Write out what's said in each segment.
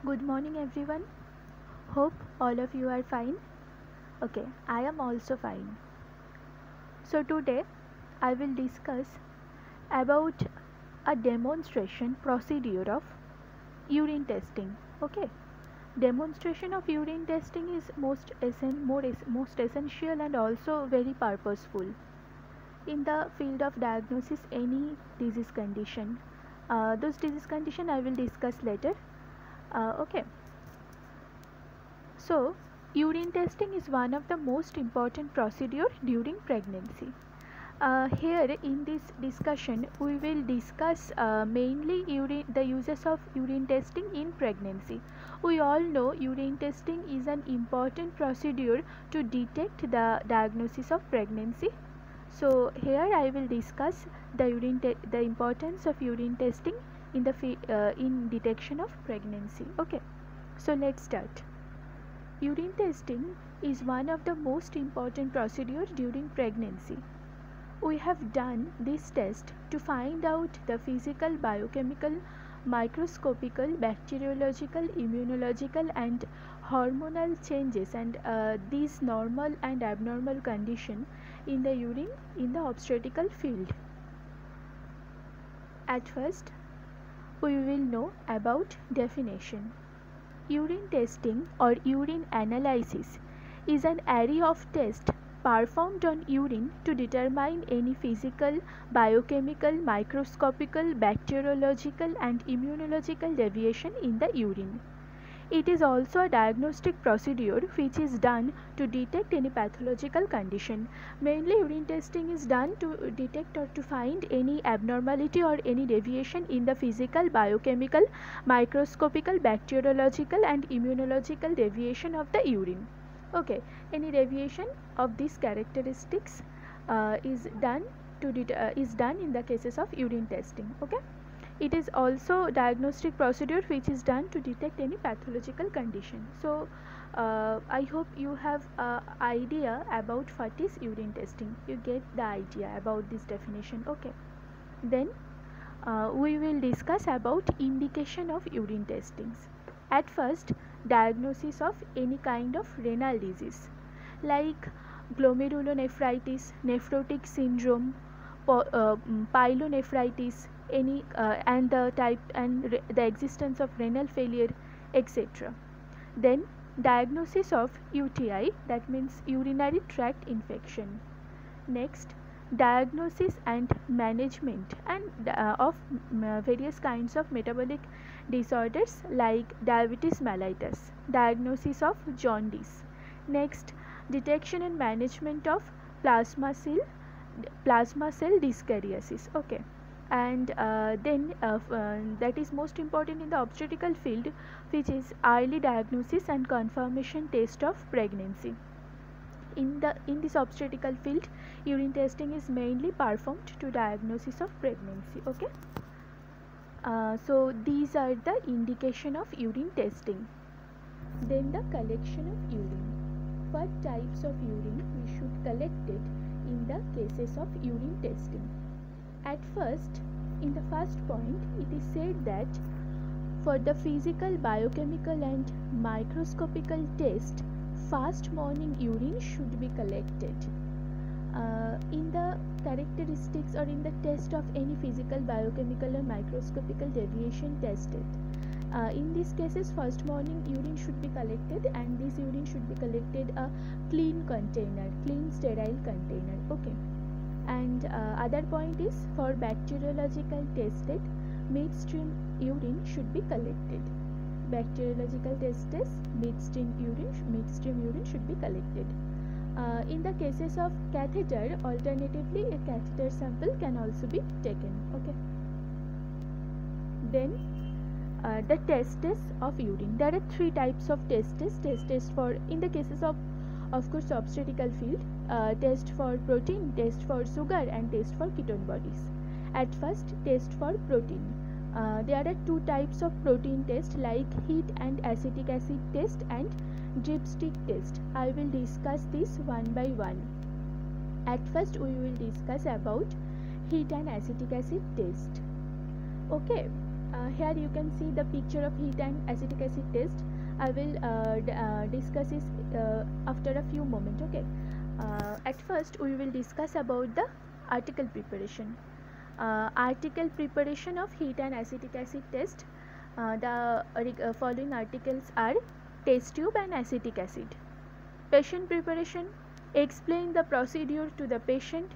Good morning, everyone. Hope all of you are fine. Okay, I am also fine. So today I will discuss about a demonstration procedure of urine testing. Okay, demonstration of urine testing is most essential and also very purposeful in the field of diagnosis any disease condition. Those disease condition I will discuss later. Okay. So, urine testing is one of the most important procedures during pregnancy. Here in this discussion, we will discuss mainly the uses of urine testing in pregnancy. We all know urine testing is an important procedure to detect the diagnosis of pregnancy. So here I will discuss the importance of urine testing in detection of pregnancy. Okay, so let's start. Urine testing is one of the most important procedures during pregnancy. We have done this test to find out the physical, biochemical, microscopical, bacteriological, immunological and hormonal changes and these normal and abnormal condition in the urine in the obstetrical field. At first, we will know about definition. Urine testing or urine analysis is an array of tests performed on urine to determine any physical, biochemical, microscopical, bacteriological and immunological deviation in the urine. It is also a diagnostic procedure which is done to detect any pathological condition. Mainly urine testing is done to detect or to find any abnormality or any deviation in the physical, biochemical, microscopical, bacteriological and immunological deviation of the urine. Okay, any deviation of these characteristics is done in the cases of urine testing. Okay. It is also diagnostic procedure which is done to detect any pathological condition. So I hope you have idea about what is urine testing. You get the idea about this definition. Okay. Then we will discuss about indication of urine testings. At first, diagnosis of any kind of renal disease like glomerulonephritis, nephrotic syndrome, pyelonephritis, and the type and the existence of renal failure, etc. Then diagnosis of UTI, that means urinary tract infection. Next, diagnosis and management and of various kinds of metabolic disorders like diabetes mellitus, diagnosis of jaundice. Next, detection and management of plasma cell dyskaryosis. Okay, and then that is most important in the obstetrical field, which is early diagnosis and confirmation test of pregnancy. In this obstetrical field, urine testing is mainly performed to diagnosis of pregnancy. Okay, so these are the indication of urine testing. Then the collection of urine. What types of urine we should collect it in the cases of urine testing? At first, in the first point, it is said that for the physical, biochemical and microscopical test, first morning urine should be collected. In the characteristics or in the test of any physical, biochemical or microscopical deviation tested, in these cases first morning urine should be collected, and this urine should be collected a clean sterile container. Okay, and other point is for bacteriological tested, midstream urine should be collected. Bacteriological tested midstream urine should be collected. In the cases of catheter, alternatively a catheter sample can also be taken. Okay, then the tests of urine. There are three types of tests for, in the cases of course, obstetrical field, test for protein, test for sugar and test for ketone bodies. At first, test for protein. There are two types of protein test like heat and acetic acid test and dripstick test. I will discuss this one by one. At first, we will discuss about heat and acetic acid test. Okay, Here you can see the picture of heat and acetic acid test. I will discuss this after a few moments. Okay. At first we will discuss about the article preparation. Article preparation of heat and acetic acid test. The following articles are test tube and acetic acid. Patient preparation, explain the procedure to the patient.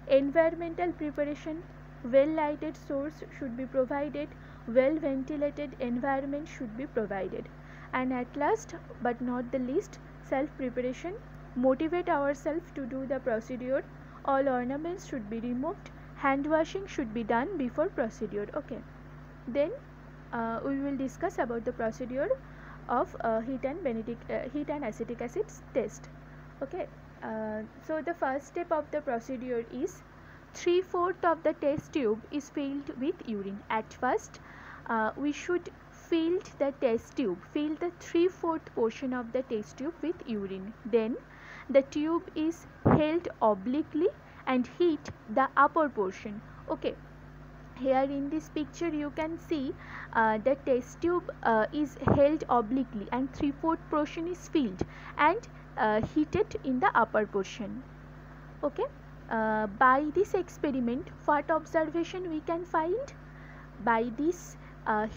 Environmental preparation, well lighted source should be provided, well ventilated environment should be provided. And at last but not the least, self preparation, motivate ourselves to do the procedure, all ornaments should be removed, hand washing should be done before procedure. Okay, then we will discuss about the procedure of heat and acetic acid test. Okay, so the first step of the procedure is 3/4 of the test tube is filled with urine. At first we should fill the test tube, fill the 3/4 portion of the test tube with urine. Then the tube is held obliquely and heat the upper portion. Okay, here in this picture you can see the test tube is held obliquely and 3/4 portion is filled and heated in the upper portion. Okay, by this experiment what observation we can find? By this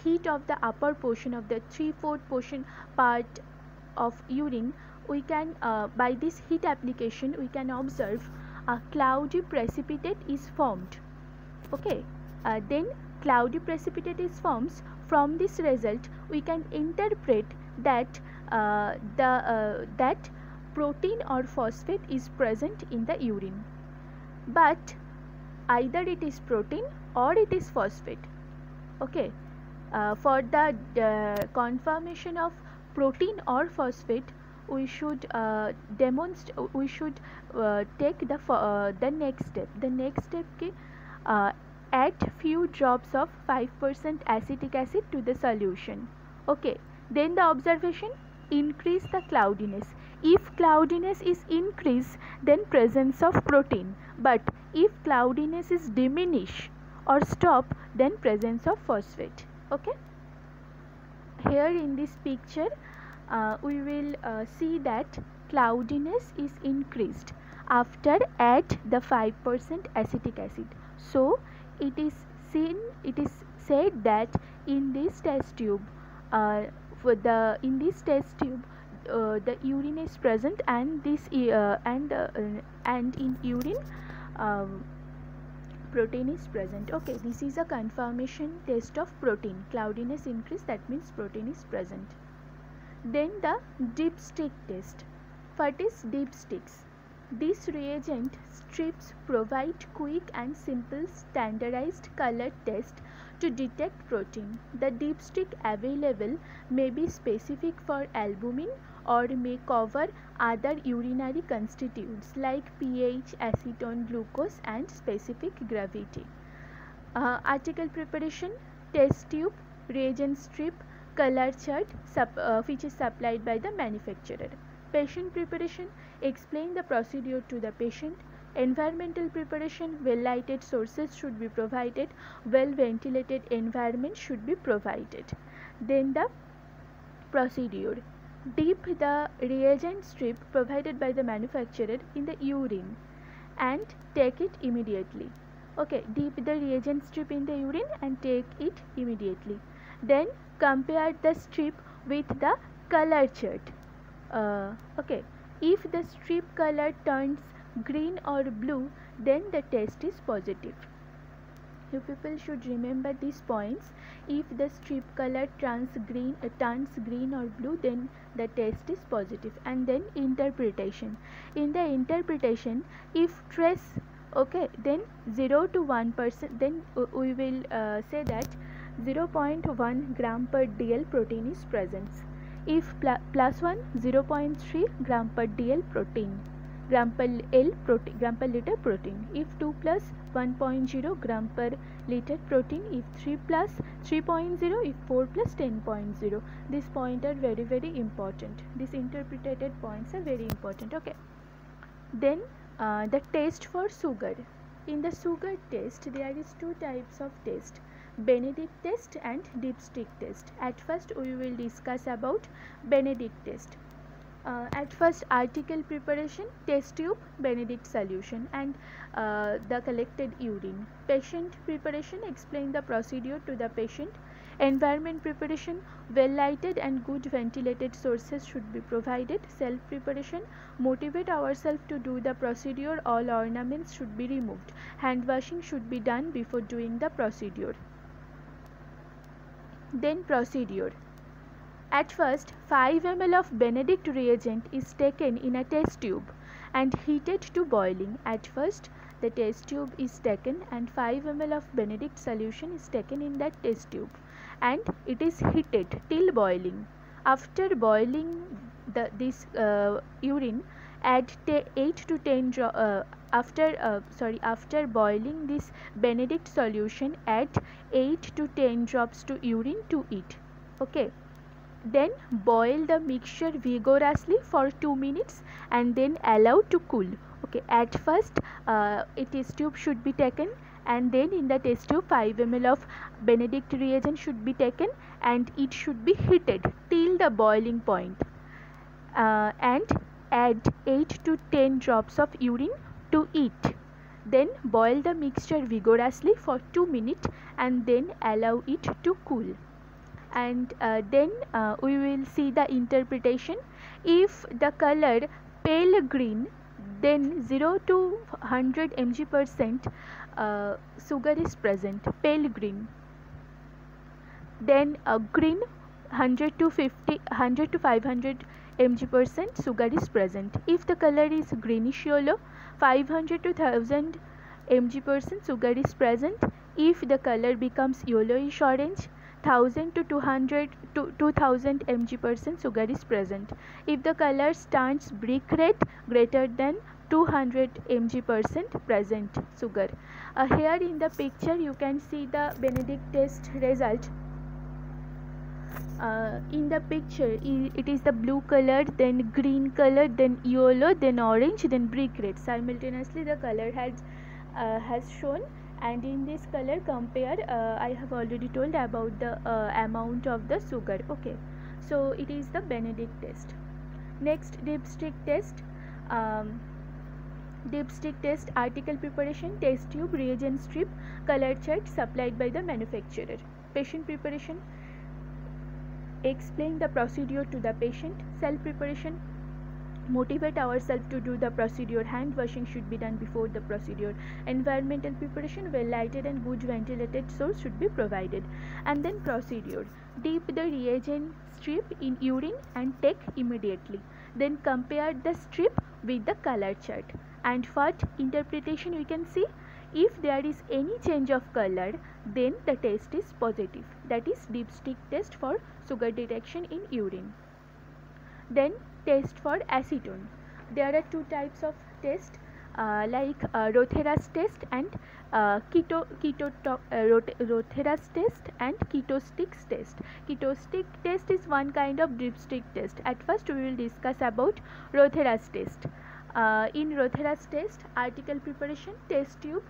heat of the upper portion of the 3/4 portion part of urine, we can by this heat application we can observe a cloudy precipitate is formed. Okay, then cloudy precipitate is forms. From this result we can interpret that that protein or phosphate is present in the urine, but either it is protein or it is phosphate. Okay, for the confirmation of protein or phosphate, we should demonstrate, we should take the next step. The next step is add few drops of 5% acetic acid to the solution. Okay, then the observation, increase the cloudiness. If cloudiness is increased, then presence of protein, but if cloudiness is diminish or stop, then presence of phosphate. Okay, here in this picture we will see that cloudiness is increased after add the 5% acetic acid. So it is said that in this test tube the urine is present, and this and in urine protein is present. Okay, this is a confirmation test of protein. Cloudiness increase, that means protein is present. Then the dipstick test. What is dipsticks? This reagent strips provide quick and simple standardized color test to detect protein. The dipstick available may be specific for albumin or may cover other urinary constituents like pH, acetone, glucose and specific gravity. Article preparation, test tube, reagent strip, color chart which is supplied by the manufacturer. Patient preparation, explain the procedure to the patient. Environmental preparation, well lighted sources should be provided, well ventilated environment should be provided. Then the procedure, dip the reagent strip provided by the manufacturer in the urine and take it immediately. Okay, dip the reagent strip in the urine and take it immediately. Then compare the strip with the color chart. Okay, if the strip color turns green or blue, then the test is positive. You people should remember these points. If the strip color turns green or blue, then the test is positive. And then interpretation. In the interpretation, if trace, okay, then 0 to 1%, then we will say that 0.1 gram per dl protein is present. If plus 1, 0.3 gram per dl protein, gram per liter protein. If 2 plus, 1.0 gram per liter protein. If 3 plus, 3.0. If 4 plus, 10.0. These points are very, very important. These interpreted points are very important. Okay, then the test for sugar. In the sugar test, there is two types of test. Benedict test and dipstick test. At first we will discuss about Benedict test. At first, article preparation, test tube, Benedict solution, and the collected urine. Patient preparation, explain the procedure to the patient. Environment preparation, well lighted and good ventilated sources should be provided. Self preparation, motivate ourselves to do the procedure, all ornaments should be removed. Hand washing should be done before doing the procedure. Then procedure. At first, 5 ml of Benedict reagent is taken in a test tube and heated to boiling. At first, the test tube is taken and 5 ml of Benedict solution is taken in that test tube and it is heated till boiling. After boiling this urine, add 8 to 10 after boiling this Benedict solution, add 8 to 10 drops to urine to it. Okay. Then boil the mixture vigorously for 2 minutes and then allow to cool. Okay, at first a test tube should be taken and then in the test tube 5 ml of Benedict reagent should be taken and it should be heated till the boiling point and add 8 to 10 drops of urine to it. Then boil the mixture vigorously for 2 minutes and then allow it to cool. And then we will see the interpretation. If the color pale green, then 0 to 100 mg% sugar is present, pale green. Then green, 100 to 500 mg% sugar is present. If the color is greenish yellow, 500 to 1000 mg% sugar is present. If the color becomes yellowish orange, 1000 to 2000 mg% sugar is present. If the color turns brick red, greater than 200 mg% present sugar. Here in the picture you can see the Benedict test result. In the picture it is the blue color, then green color, then yellow, then orange, then brick red. Simultaneously the color has shown. And in this color compare, I have already told about the amount of the sugar. Okay, so it is the Benedict test. Next, dipstick test. Dipstick test, article preparation, test tube, reagent strip, color chart supplied by the manufacturer. Patient preparation, explain the procedure to the patient. Self preparation, motivate ourselves to do the procedure. Hand washing should be done before the procedure. Environmental preparation, well lighted and good ventilated source should be provided. And then procedure, dip the reagent strip in urine and take immediately. Then compare the strip with the color chart. And what interpretation we can see? If there is any change of color, then the test is positive. That is dipstick test for sugar detection in urine. Then test for acetone. There are two types of test like Rotheras test and Rotheras test and Ketosticks test. Ketostic test is one kind of dipstick test. At first we will discuss about Rotheras test. In Rotheras test, article preparation, test tube,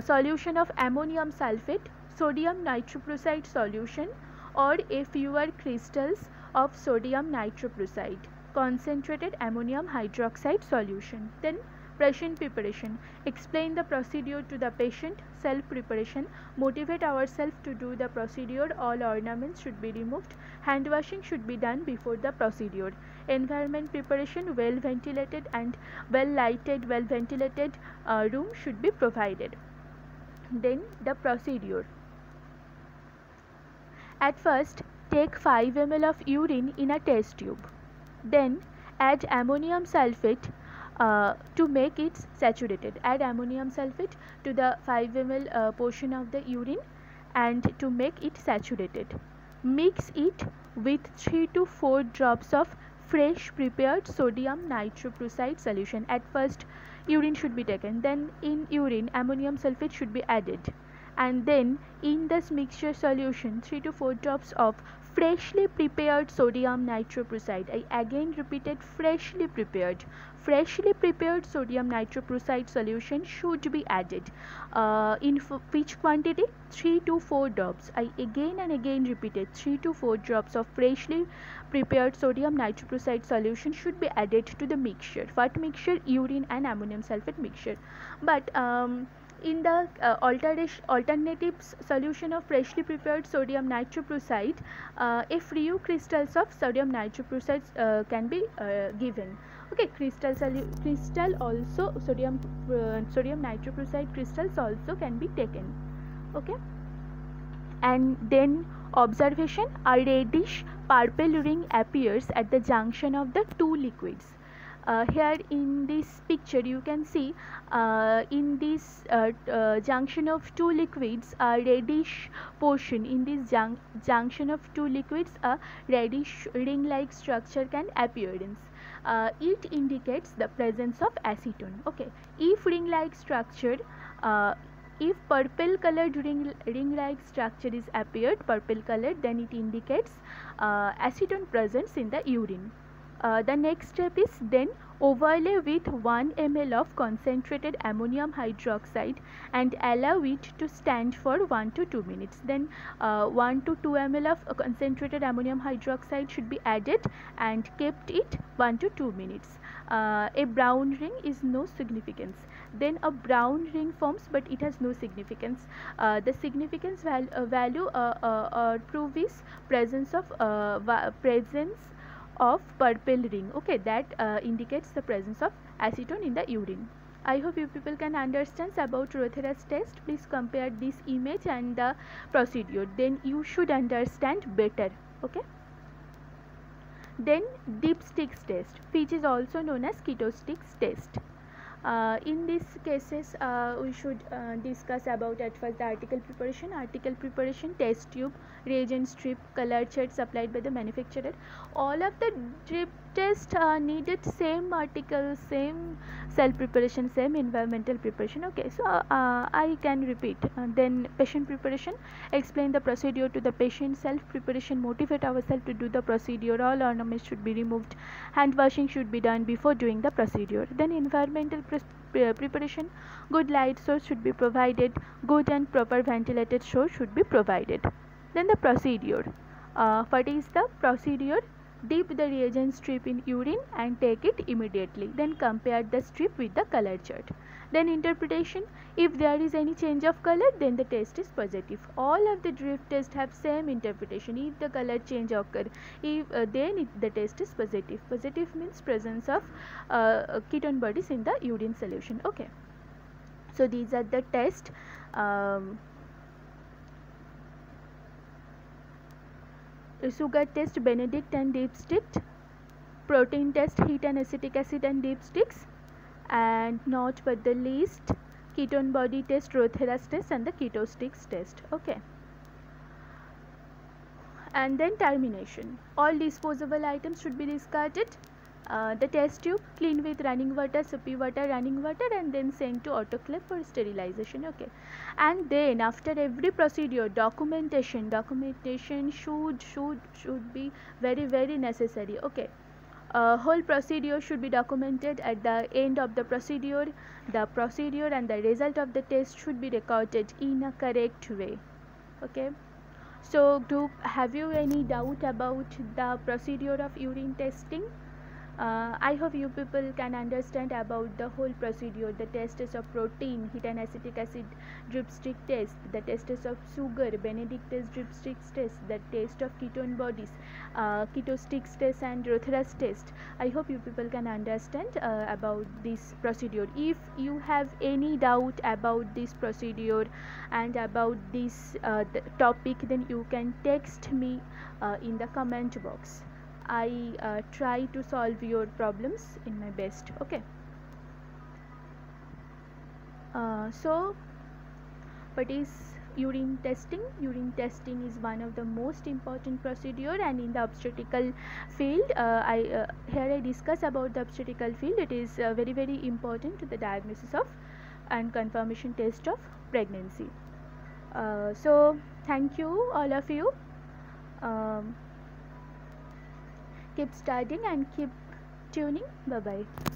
solution of ammonium sulfate, sodium nitroprusside solution or FUR crystals of sodium nitroprusside, concentrated ammonium hydroxide solution. Then patient preparation, explain the procedure to the patient. Self preparation, motivate ourselves to do the procedure, all ornaments should be removed. Hand washing should be done before the procedure. Environment preparation, well ventilated and well lighted, well ventilated room should be provided. Then the procedure. At first, take 5 ml of urine in a test tube. Then add ammonium sulfate to make it saturated. Add ammonium sulfate to the 5 ml portion of the urine and to make it saturated. Mix it with 3 to 4 drops of fresh prepared sodium nitroprusside solution. At first urine should be taken, then in urine ammonium sulfate should be added and then in this mixture solution 3 to 4 drops of freshly prepared sodium nitroprusside. I again repeated freshly prepared sodium nitroprusside solution should be added. In which quantity? 3 to 4 drops. I again and again repeated 3 to 4 drops of freshly prepared sodium nitroprusside solution should be added to the mixture. What mixture? Urine and ammonium sulfate mixture. But in the alternative solution of freshly prepared sodium nitroprusside, a few crystals of sodium nitroprusside can be given. Okay, crystal also sodium nitroprusside crystals also can be taken. Okay, and then observation: a reddish purple ring appears at the junction of the two liquids. Here in this picture you can see in this junction of two liquids a reddish portion. In this junction of two liquids a reddish ring like structure can appearance. It indicates the presence of acetone. Okay, if ring like structure if purple colored ring like structure is appeared purple colored, then it indicates acetone presence in the urine. The next step is then overlay with 1 ml of concentrated ammonium hydroxide and allow it to stand for 1 to 2 minutes. Then 1 to 2 ml of concentrated ammonium hydroxide should be added and kept it 1 to 2 minutes. A brown ring is no significance. Then a brown ring forms, but it has no significance. The significance value prove is presence of purple ring. Okay, that indicates the presence of acetone in the urine. I hope you people can understand about Rotheras test. Please compare this image and the procedure, then you should understand better. Okay, then dipsticks test, which is also known as Kitosticks test. In these cases we should discuss about at first the article preparation, test tube, reagent strip, color chart supplied by the manufacturer. All of the drip test needed same article, same cell preparation, same environmental preparation. Okay, so I can repeat. Then patient preparation, explain the procedure to the patient. Self preparation, motivate ourselves to do the procedure. All ornaments should be removed. Hand washing should be done before doing the procedure. Then environmental preparation, good light source should be provided, good and proper ventilated source should be provided. Then the procedure. What is the procedure? Dip the reagent strip in urine and take it immediately. Then compare the strip with the color chart. Then interpretation. If there is any change of color, then the test is positive. All of the drip tests have same interpretation. If the color change occur, then the test is positive. Positive means presence of ketone bodies in the urine solution. Okay. So these are the tests. Sugar test, Benedict and dipstick. Protein test, heat and acetic acid and dipsticks. And not but the least, ketone body test, Rotheras test and the Kitosticks test. Okay. And then termination. All disposable items should be discarded. The test tube, clean with running water, soapy water, running water, and then sent to autoclave for sterilization. Okay. And then after every procedure, documentation should be very necessary. Okay. Whole procedure should be documented. At the end of the procedure and the result of the test should be recorded in a correct way. Okay. So group, have you any doubt about the procedure of urine testing? I hope you people can understand about the whole procedure. The tests of protein, heat and acetic acid dipstick test, the tests of sugar, Benedict test, dipsticks test, the test of ketone bodies, Kitosticks test and Rotheras test. I hope you people can understand about this procedure. If you have any doubt about this procedure and about this topic, then you can text me in the comment box. I try to solve your problems in my best. Okay. So what is urine testing? Urine testing is one of the most important procedure, and in the obstetrical field, here I discuss about the obstetrical field. It is very important to the diagnosis of and confirmation test of pregnancy. So thank you all of you. Um, Keep studying and keep tuning. Bye bye.